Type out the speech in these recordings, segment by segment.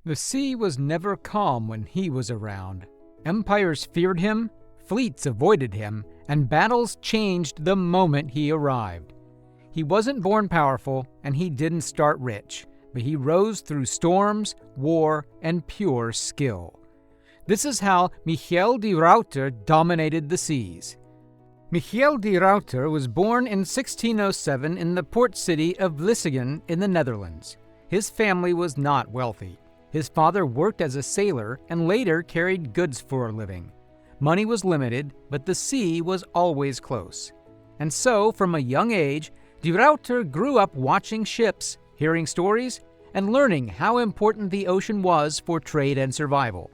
The sea was never calm when he was around. Empires feared him, fleets avoided him, and battles changed the moment he arrived. He wasn't born powerful, and he didn't start rich, but he rose through storms, war, and pure skill. This is how Michiel de Ruyter dominated the seas. Michiel de Ruyter was born in 1607 in the port city of Vlissingen in the Netherlands. His family was not wealthy. His father worked as a sailor and later carried goods for a living. Money was limited, but the sea was always close. And so, from a young age, de Ruyter grew up watching ships, hearing stories, and learning how important the ocean was for trade and survival.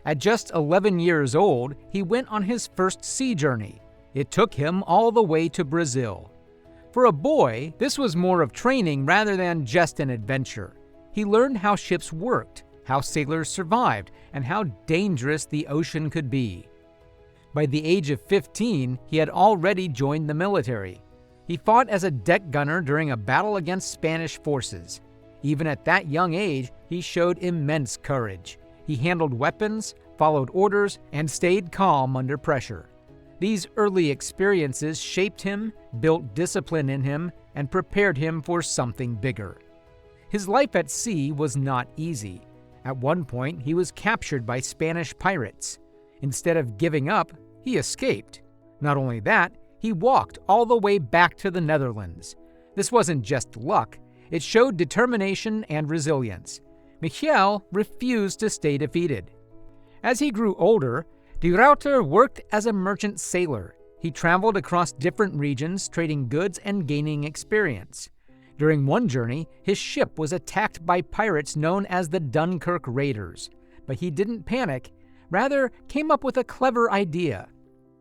At just 11 years old, he went on his first sea journey. It took him all the way to Brazil. For a boy, this was more of training rather than just an adventure. He learned how ships worked, how sailors survived, and how dangerous the ocean could be. By the age of 15, he had already joined the military. He fought as a deck gunner during a battle against Spanish forces. Even at that young age, he showed immense courage. He handled weapons, followed orders, and stayed calm under pressure. These early experiences shaped him, built discipline in him, and prepared him for something bigger. His life at sea was not easy. At one point, he was captured by Spanish pirates. Instead of giving up, he escaped. Not only that, he walked all the way back to the Netherlands. This wasn't just luck, it showed determination and resilience. Michiel refused to stay defeated. As he grew older, de Ruyter worked as a merchant sailor. He traveled across different regions, trading goods and gaining experience. During one journey, his ship was attacked by pirates known as the Dunkirk Raiders. But he didn't panic, rather came up with a clever idea.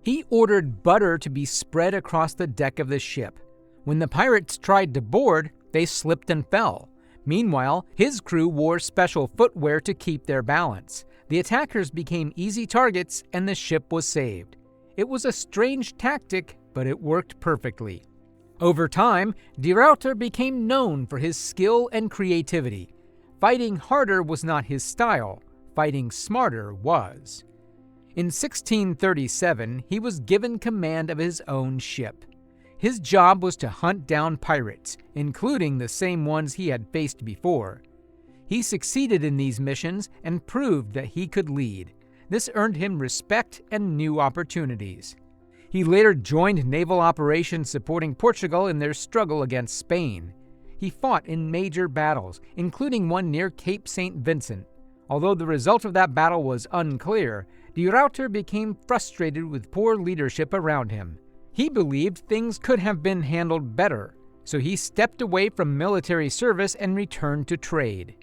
He ordered butter to be spread across the deck of the ship. When the pirates tried to board, they slipped and fell. Meanwhile, his crew wore special footwear to keep their balance. The attackers became easy targets and the ship was saved. It was a strange tactic, but it worked perfectly. Over time, de Ruyter became known for his skill and creativity. Fighting harder was not his style, fighting smarter was. In 1637, he was given command of his own ship. His job was to hunt down pirates, including the same ones he had faced before. He succeeded in these missions and proved that he could lead. This earned him respect and new opportunities. He later joined naval operations supporting Portugal in their struggle against Spain. He fought in major battles, including one near Cape St. Vincent. Although the result of that battle was unclear, de Ruyter became frustrated with poor leadership around him. He believed things could have been handled better, so he stepped away from military service and returned to trade.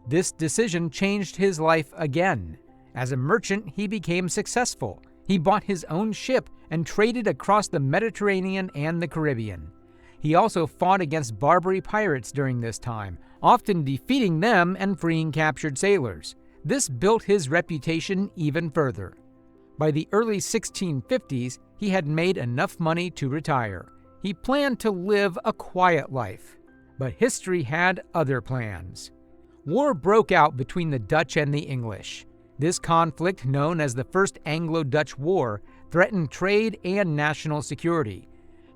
This decision changed his life again. As a merchant, he became successful. He bought his own ship and traded across the Mediterranean and the Caribbean. He also fought against Barbary pirates during this time, often defeating them and freeing captured sailors. This built his reputation even further. By the early 1650s, he had made enough money to retire. He planned to live a quiet life, but history had other plans. War broke out between the Dutch and the English. This conflict, known as the First Anglo-Dutch War, threatened trade and national security.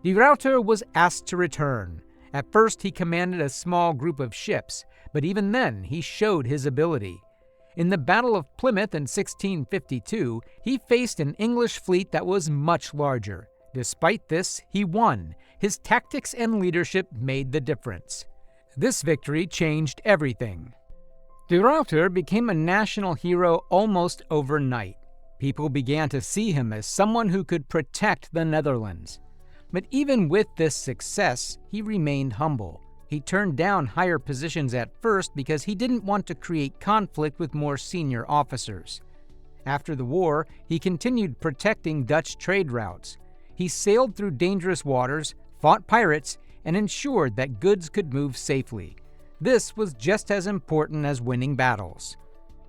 De Ruyter was asked to return. At first, he commanded a small group of ships, but even then, he showed his ability. In the Battle of Plymouth in 1652, he faced an English fleet that was much larger. Despite this, he won. His tactics and leadership made the difference. This victory changed everything. De Ruyter became a national hero almost overnight. People began to see him as someone who could protect the Netherlands. But even with this success, he remained humble. He turned down higher positions at first because he didn't want to create conflict with more senior officers. After the war, he continued protecting Dutch trade routes. He sailed through dangerous waters, fought pirates, and ensured that goods could move safely. This was just as important as winning battles.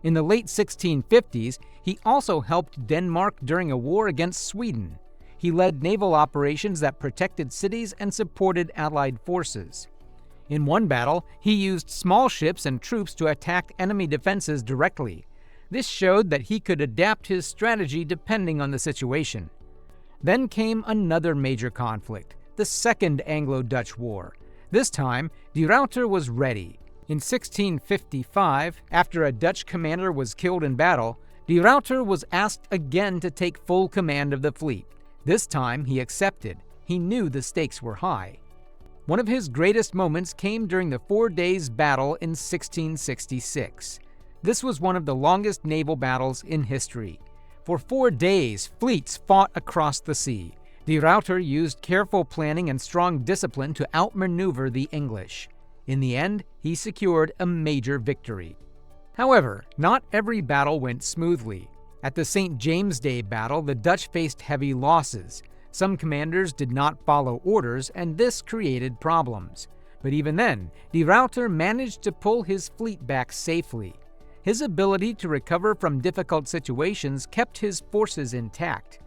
In the late 1650s, he also helped Denmark during a war against Sweden. He led naval operations that protected cities and supported Allied forces. In one battle, he used small ships and troops to attack enemy defenses directly. This showed that he could adapt his strategy depending on the situation. Then came another major conflict, the Second Anglo-Dutch War. This time, de Ruyter was ready. In 1655, after a Dutch commander was killed in battle, de Ruyter was asked again to take full command of the fleet. This time, he accepted. He knew the stakes were high. One of his greatest moments came during the 4 Days Battle in 1666. This was one of the longest naval battles in history. For 4 days, fleets fought across the sea. De Ruyter used careful planning and strong discipline to outmaneuver the English. In the end, he secured a major victory. However, not every battle went smoothly. At the St. James' Day battle, the Dutch faced heavy losses. Some commanders did not follow orders, and this created problems. But even then, de Ruyter managed to pull his fleet back safely. His ability to recover from difficult situations kept his forces intact.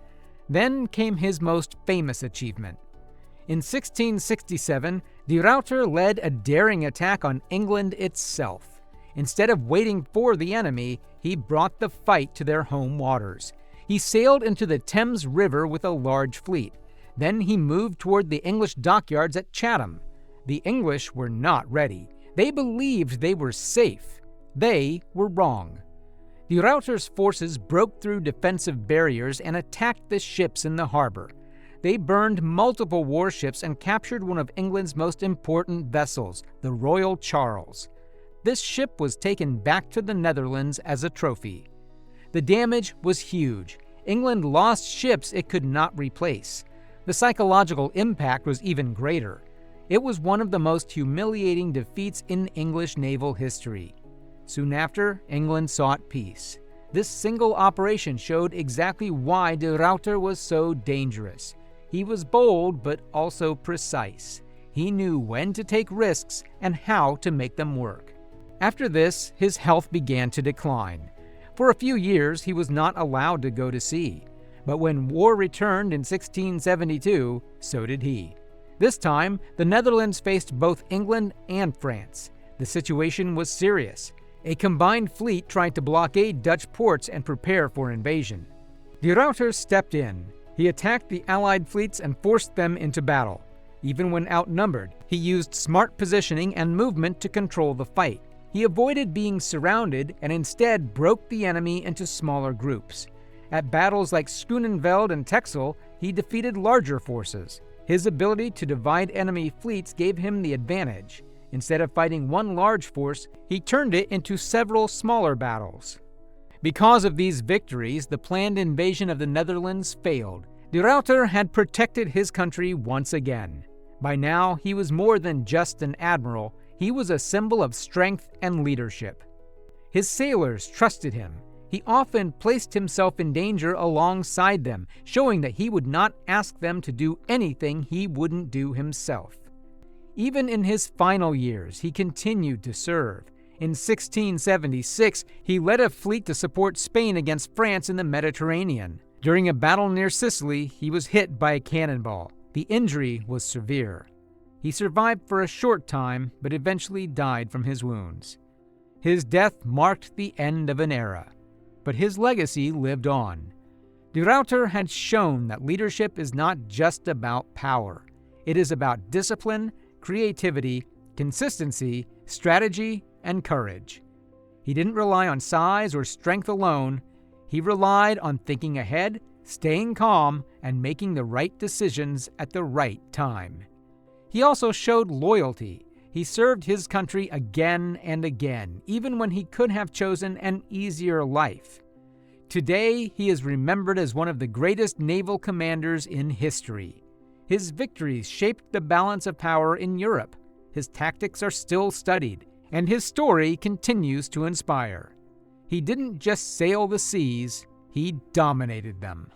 Then came his most famous achievement. In 1667, de Ruyter led a daring attack on England itself. Instead of waiting for the enemy, he brought the fight to their home waters. He sailed into the Thames River with a large fleet. Then he moved toward the English dockyards at Chatham. The English were not ready. They believed they were safe. They were wrong. De Ruyter's forces broke through defensive barriers and attacked the ships in the harbor. They burned multiple warships and captured one of England's most important vessels, the Royal Charles. This ship was taken back to the Netherlands as a trophy. The damage was huge. England lost ships it could not replace. The psychological impact was even greater. It was one of the most humiliating defeats in English naval history. Soon after, England sought peace. This single operation showed exactly why de Ruyter was so dangerous. He was bold, but also precise. He knew when to take risks and how to make them work. After this, his health began to decline. For a few years, he was not allowed to go to sea. But when war returned in 1672, so did he. This time, the Netherlands faced both England and France. The situation was serious. A combined fleet tried to blockade Dutch ports and prepare for invasion. De Ruyter stepped in. He attacked the Allied fleets and forced them into battle. Even when outnumbered, he used smart positioning and movement to control the fight. He avoided being surrounded and instead broke the enemy into smaller groups. At battles like Schoonenveld and Texel, he defeated larger forces. His ability to divide enemy fleets gave him the advantage. Instead of fighting one large force, he turned it into several smaller battles. Because of these victories, the planned invasion of the Netherlands failed. De Ruyter had protected his country once again. By now, he was more than just an admiral. He was a symbol of strength and leadership. His sailors trusted him. He often placed himself in danger alongside them, showing that he would not ask them to do anything he wouldn't do himself. Even in his final years, he continued to serve. In 1676, he led a fleet to support Spain against France in the Mediterranean. During a battle near Sicily, he was hit by a cannonball. The injury was severe. He survived for a short time, but eventually died from his wounds. His death marked the end of an era, but his legacy lived on. De Ruyter had shown that leadership is not just about power. It is about discipline, creativity, consistency, strategy, and courage. He didn't rely on size or strength alone. He relied on thinking ahead, staying calm, and making the right decisions at the right time. He also showed loyalty. He served his country again and again, even when he could have chosen an easier life. Today, he is remembered as one of the greatest naval commanders in history. His victories shaped the balance of power in Europe. His tactics are still studied, and his story continues to inspire. He didn't just sail the seas, he dominated them.